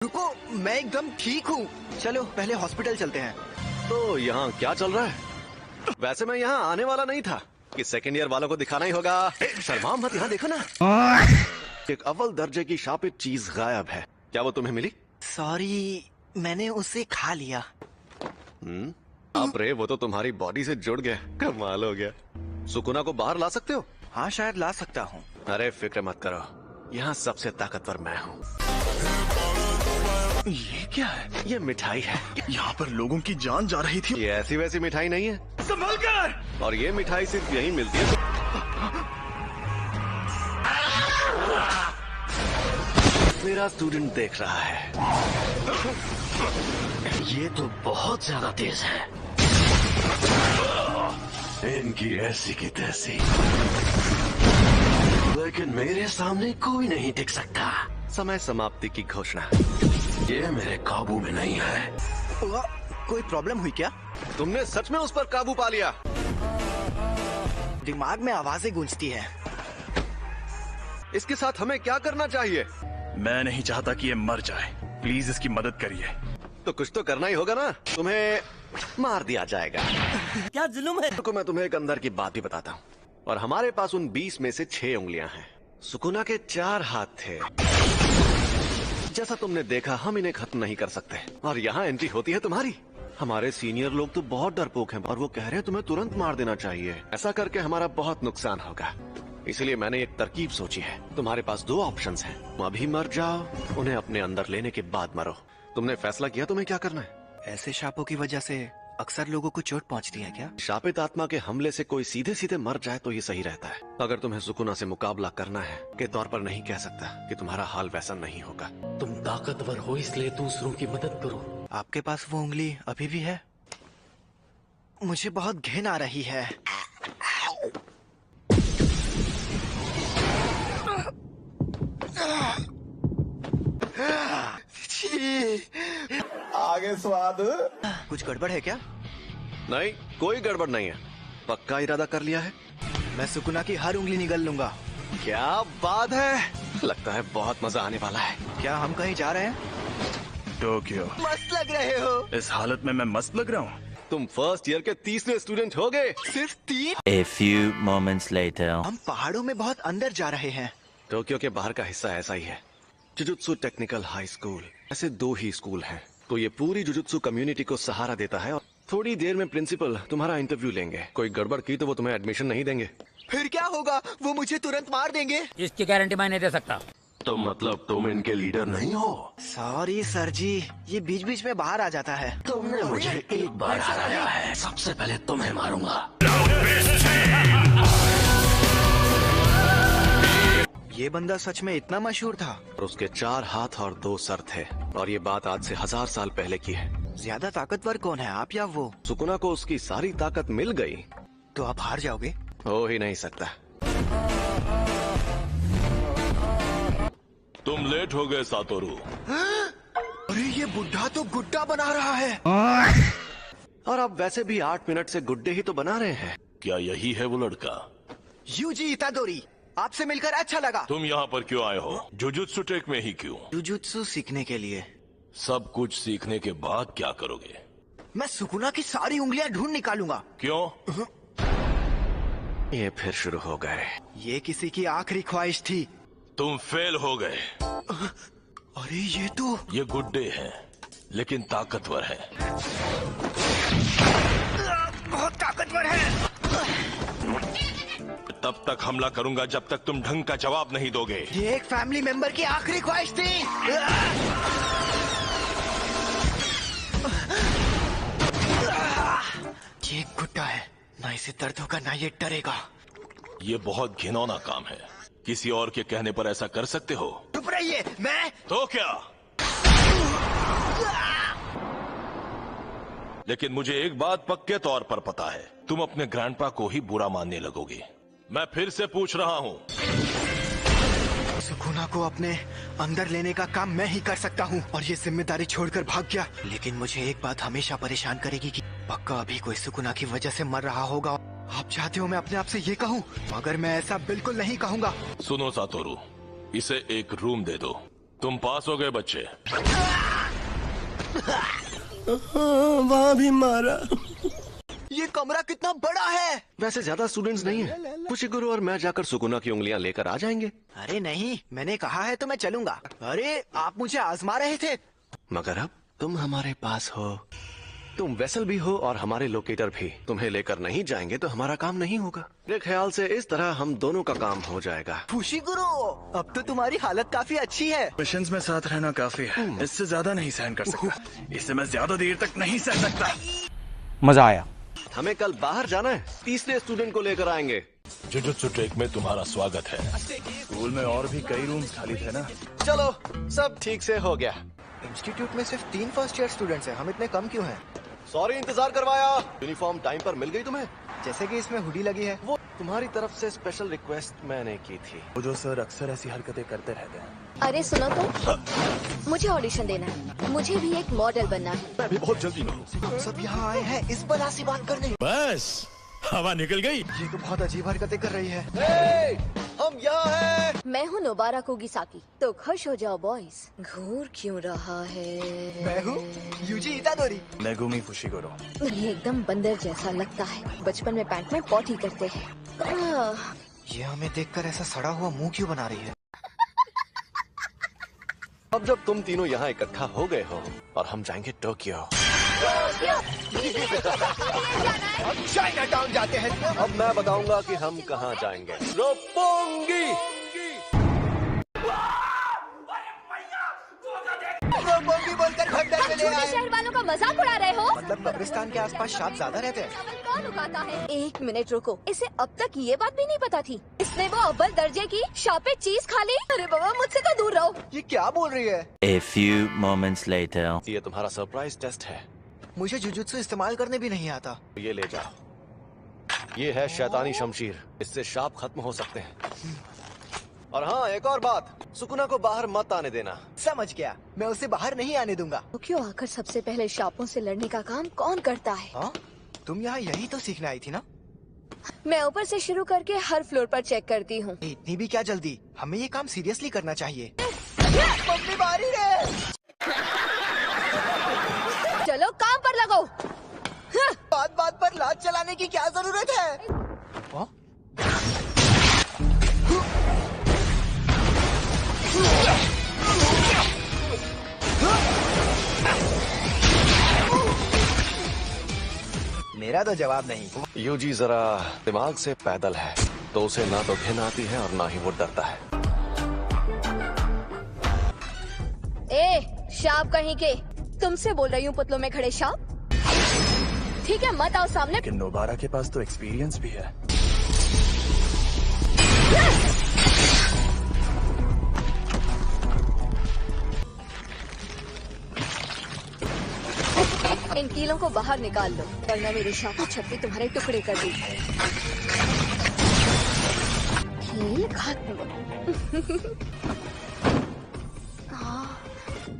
रुको, मैं एकदम ठीक हूँ। चलो पहले हॉस्पिटल चलते हैं। तो यहाँ क्या चल रहा है? वैसे मैं यहाँ आने वाला नहीं था कि सेकेंड ईयर वालों को दिखाना ही होगा। शर्मा मत, यहाँ देखो ना, एक अव्वल दर्जे की शापित चीज गायब है। क्या वो तुम्हें मिली? सॉरी, मैंने उसे खा लिया। आप रे, वो तो तुम्हारी बॉडी से जुड़ गया। कमाल हो गया। सुकुना को बाहर ला सकते हो? हाँ, शायद ला सकता हूँ। अरे फिक्र मत करो, यहाँ सबसे ताकतवर मैं हूँ। ये क्या है? ये मिठाई है। यहाँ पर लोगों की जान जा रही थी। ये ऐसी वैसी मिठाई नहीं है। संभल कर! और ये मिठाई सिर्फ यहीं मिलती है। मेरा स्टूडेंट देख रहा है। ये तो बहुत ज्यादा तेज है। इनकी ऐसी की तैसी, लेकिन मेरे सामने कोई नहीं टिक सकता। समय समाप्ति की घोषणा। ये मेरे काबू में नहीं है। कोई प्रॉब्लम हुई क्या? तुमने सच में उस पर काबू पा लिया? दिमाग में आवाजें गूंजती है। इसके साथ हमें क्या करना चाहिए? मैं नहीं चाहता कि ये मर जाए। प्लीज इसकी मदद करिए। तो कुछ तो करना ही होगा ना। तुम्हें मार दिया जाएगा। क्या जुल्म है? तो मैं तुम्हें एक अंदर की बात ही बताता हूँ। और हमारे पास उन 20 में से 6 उंगलियां हैं। सुकुना के 4 हाथ थे। जैसा तुमने देखा, हम इन्हें खत्म नहीं कर सकते। और यहाँ एंट्री होती है तुम्हारी। हमारे सीनियर लोग तो बहुत डरपोक हैं और वो कह रहे हैं तुम्हें तुरंत मार देना चाहिए। ऐसा करके हमारा बहुत नुकसान होगा। इसलिए मैंने एक तरकीब सोची है। तुम्हारे पास 2 ऑप्शंस हैं। तुम अभी मर जाओ, उन्हें अपने अंदर लेने के बाद मरो। तुमने फैसला किया तुम्हें क्या करना है? ऐसे शापों की वजह से अक्सर लोगों को चोट पहुंचती है क्या? शापित आत्मा के हमले से कोई सीधे सीधे मर जाए तो ये सही रहता है। अगर तुम्हें सुकुना से मुकाबला करना है के तौर पर नहीं कह सकता कि तुम्हारा हाल वैसा नहीं होगा। तुम ताकतवर हो, इसलिए दूसरों की मदद करो। आपके पास वो उंगली अभी भी है? मुझे बहुत घिन आ रही है। आगे स्वाद। कुछ गड़बड़ है क्या? नहीं, कोई गड़बड़ नहीं है। पक्का इरादा कर लिया है? मैं सुकुना की हर उंगली निगल लूंगा। क्या बात है, लगता है बहुत मजा आने वाला है। क्या हम कहीं जा रहे हैं? टोक्यो। मस्त लग रहे हो। इस हालत में मैं मस्त लग रहा हूँ। तुम फर्स्ट ईयर के 3रे स्टूडेंट हो गए। सिर्फ 3? A few moments later. हम पहाड़ों में बहुत अंदर जा रहे हैं। टोक्यो के बाहर का हिस्सा ऐसा ही है। Jujutsu technical high school. ऐसे 2 ही स्कूल हैं। तो ये पूरी जुजुत्सु कम्युनिटी को सहारा देता है। और थोड़ी देर में प्रिंसिपल तुम्हारा इंटरव्यू लेंगे। कोई गड़बड़ की तो वो तुम्हें एडमिशन नहीं देंगे। फिर क्या होगा? वो मुझे तुरंत मार देंगे। इसकी गारंटी मैं नहीं दे सकता। तो मतलब तुम इनके लीडर नहीं हो? सॉरी सर जी, ये बीच बीच में बाहर आ जाता है। तुमने मुझे एक बार हराया है, सबसे पहले तुम्हें मारूंगा। ये बंदा सच में इतना मशहूर था? और उसके 4 हाथ और 2 सर थे। और ये बात आज से 1000 साल पहले की है। ज्यादा ताकतवर कौन है, आप या वो? सुकुना को उसकी सारी ताकत मिल गई तो आप हार जाओगे। हो ही नहीं सकता। तुम लेट हो गए सातोरू। अरे ये बुढ़ा तो गुड्डा बना रहा है। और अब वैसे भी 8 मिनट से गुड्डे ही तो बना रहे हैं। क्या यही है वो लड़का? यूजी इतादोरी, आपसे मिलकर अच्छा लगा। तुम यहाँ पर क्यों आए हो? जुजुत्सु टेक में ही क्यों? जुजुत्सु सीखने के लिए। सब कुछ सीखने के बाद क्या करोगे? मैं सुकुना की सारी उंगलियां ढूंढ निकालूंगा। क्यों? ये फिर शुरू हो गए। ये किसी की आखिरी ख्वाहिश थी। तुम फेल हो गए। अरे ये तो ये गुड्डे हैं, लेकिन ताकतवर हैं। बहुत ताकतवर है। तब तक हमला करूंगा जब तक तुम ढंग का जवाब नहीं दोगे। ये एक फैमिली मेंबर की आखिरी ख्वाहिश थी। ये एक गुड्डा है, ना इसे दर्द होगा ना ये डरेगा। ये बहुत घिनौना काम है। किसी और के कहने पर ऐसा कर सकते हो? चुप रहिए। मैं तो क्या? लेकिन मुझे एक बात पक्के तौर पर पता है, तुम अपने ग्रैंडपा को ही बुरा मानने लगोगे। मैं फिर से पूछ रहा हूँ। सुकुना को अपने अंदर लेने का काम मैं ही कर सकता हूँ और ये जिम्मेदारी छोड़कर भाग गया। लेकिन मुझे एक बात हमेशा परेशान करेगी कि पक्का अभी कोई सुकुना की वजह से मर रहा होगा। आप चाहते हो मैं अपने आप से ये कहूँ, मगर मैं ऐसा बिल्कुल नहीं कहूँगा। सुनो सातोरू, इसे एक रूम दे दो। तुम पास हो गए बच्चे। वहाँ भी मारा। ये कमरा कितना बड़ा है। वैसे ज्यादा स्टूडेंट्स नहीं है। खुशीगुरु और मैं जाकर सुकुना की उंगलियां लेकर आ जाएंगे। अरे नहीं, मैंने कहा है तो मैं चलूंगा। अरे आप मुझे आजमा रहे थे। मगर अब तुम हमारे पास हो। तुम वेसल भी हो और हमारे लोकेटर भी। तुम्हें लेकर नहीं जाएंगे तो हमारा काम नहीं होगा। मेरे ख्याल से इस तरह हम दोनों का काम हो जाएगा। खुशी गुरु, अब तो तुम्हारी हालत काफी अच्छी है। मिशंस में साथ रहना काफी है, इससे ज्यादा नहीं सहन कर सकता। इसे मैं ज्यादा देर तक नहीं सह सकता। मजा आया। हमें कल बाहर जाना है। तीसरे स्टूडेंट को लेकर आएंगे। जुजुत्सु ट्रेक में तुम्हारा स्वागत है। स्कूल में और भी कई रूम्स खाली थे ना। चलो, सब ठीक से हो गया। इंस्टीट्यूट में सिर्फ 3 फर्स्ट ईयर स्टूडेंट्स हैं। हम इतने कम क्यों हैं? सॉरी इंतजार करवाया। यूनिफॉर्म टाइम पर मिल गई तुम्हें? जैसे कि इसमें हुडी लगी है। वो तुम्हारी तरफ से स्पेशल रिक्वेस्ट मैंने की थी। वो जो सर अक्सर ऐसी हरकतें करते रहते हैं। अरे सुनो तो, मुझे ऑडिशन देना है। मुझे भी एक मॉडल बनना है। मैं भी बहुत जल्दी में हूँ। हम सब यहाँ आए हैं इस बला सी बात करने। बस हवा निकल गई। ये तो बहुत अजीब हरकतें कर रही है। हम यहाँ हैं। मैं हूँ नोबारा कुगिसाकी। तो खुश हो जाओ बॉयज। घूर क्यों रहा है? मैं हूँ यूजी इतादोरी। मेगुमी फुशिगुरु। ये एकदम बंदर जैसा लगता है। बचपन में पैंट में पॉटी करते हैं। ये हमें देखकर ऐसा सड़ा हुआ मुंह क्यों बना रही है? अब जब तुम तीनों यहाँ इकट्ठा हो गए हो और हम जाएंगे टोक्यो। हम चाइना टाउन जाते हैं। अब मैं बताऊंगा कि हम कहाँ जाएंगे। रोपोंगी। रोपोंगी बोलकर खंडर में ले छोटे आए। शहर वालों का मजाक उड़ा रहे हो? मतलब कब्रिस्तान के आसपास सांप ज्यादा रहते हैं। चावल कौन उगाता है? 1 मिनट रुको। इसे अब तक ये बात भी नहीं पता थी। इसने वो अव्वल दर्जे की शापे चीज खा ली। अरे बाबा, मुझसे तो दूर रहो। ये क्या बोल रही है? A few moments later. ये तुम्हारा सरप्राइज टेस्ट है। मुझे जुजुत्सु इस्तेमाल करने भी नहीं आता। ये ले जाओ। ये है शैतानी शमशीर। इससे शाप खत्म हो सकते हैं। और हाँ, एक और बात, सुकुना को बाहर मत आने देना। समझ गया, मैं उसे बाहर नहीं आने दूंगा। तो क्यों आकर सबसे पहले शापों से लड़ने का काम कौन करता है? हाँ, तुम यहाँ यही तो सीखने आई थी ना? मैं ऊपर से शुरू करके हर फ्लोर पर चेक करती हूँ। इतनी भी क्या जल्दी? हमें ये काम सीरियसली करना चाहिए। मम्मी बारी है। चलो काम पर लगो। बात बात पर लात चलाने की क्या जरूरत है? हाँ? मेरा तो जवाब नहीं। यूजी जरा दिमाग से पैदल है, तो उसे ना तो घिन आती है और ना ही वो डरता है। शाप कहीं के। तुमसे बोल रही हूँ पुतलों में खड़े शाप। ठीक है, मत आओ सामने। लेकिन नोबारा के पास तो एक्सपीरियंस भी है। इन कीलों को बाहर निकाल लो, वरना मेरी शापी छत्ती तुम्हारे टुकड़े कर दी। कील खत्म।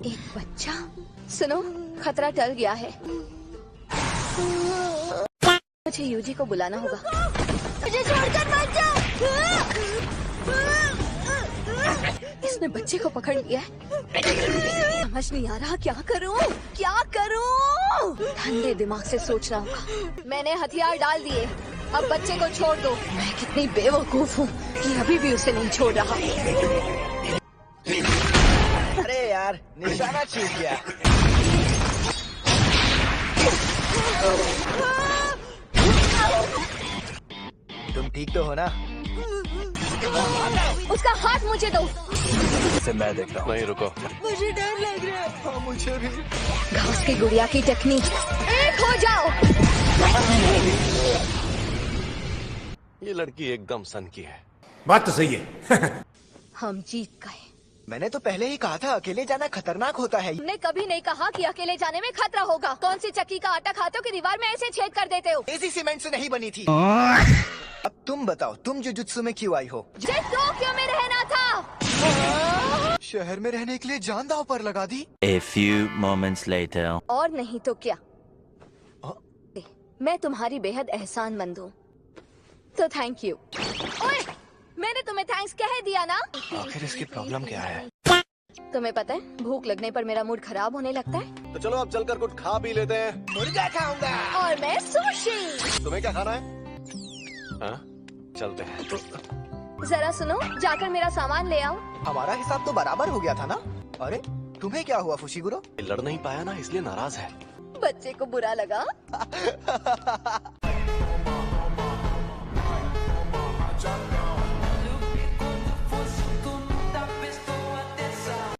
एक बच्चा। सुनो, खतरा टल गया है। मुझे यूजी को बुलाना होगा। मुझे छोड़कर मत जाओ। इसने बच्चे को पकड़ लिया है। समझ नहीं आ रहा क्या करूं, क्या करूं। ठंडे दिमाग से सोचना होगा। मैंने हथियार डाल दिए, अब बच्चे को छोड़ दो। मैं कितनी बेवकूफ हूँ कि अभी भी उसे नहीं छोड़ रहा। अरे यार, निशाना चूक गया। तुम ठीक तो हो ना? उसका हाथ मुझे दो। इसे मैं देखता हूँ। नहीं, रुको। मुझे डर लग रहा है। हाँ, मुझे भी। घास की गुड़िया की टेक्निक। एक हो जाओ। ये लड़की एकदम सन की है। बात तो सही है। हम जीत गए। मैंने तो पहले ही कहा था, अकेले जाना खतरनाक होता है। तुमने कभी नहीं कहा कि अकेले जाने में खतरा होगा। कौन सी चक्की का आटा खाते हो कि दीवार में ऐसे छेद कर देते हो? इसी सीमेंट से नहीं बनी थी। अब तुम बताओ, तुम जुजुत्सु में क्यों आई हो? मुझे टोक्यो में रहना था। शहर में रहने के लिए जान दांव पर लगा दी। A few moments later. और नहीं तो क्या, मैं तुम्हारी बेहद एहसानमंद हूँ, तो थैंक यू। ओए, मैंने तुम्हें थैंक्स कह दिया ना। आखिर इसकी प्रॉब्लम क्या है? तुम्हें पता है भूख लगने पर मेरा मूड खराब होने लगता है। तो चलो अब चलकर कुछ खा भी लेते हैं। मुर्गा खाऊंगा। और मैं सुशी। तुम्हें क्या खाना है? हाँ? चलते हैं। जरा सुनो, जाकर मेरा सामान ले आओ। हमारा हिसाब तो बराबर हो गया था ना? अरे तुम्हें क्या हुआ फुशिगुरो? लड़ नहीं पाया ना, इसलिए नाराज है। बच्चे को बुरा लगा।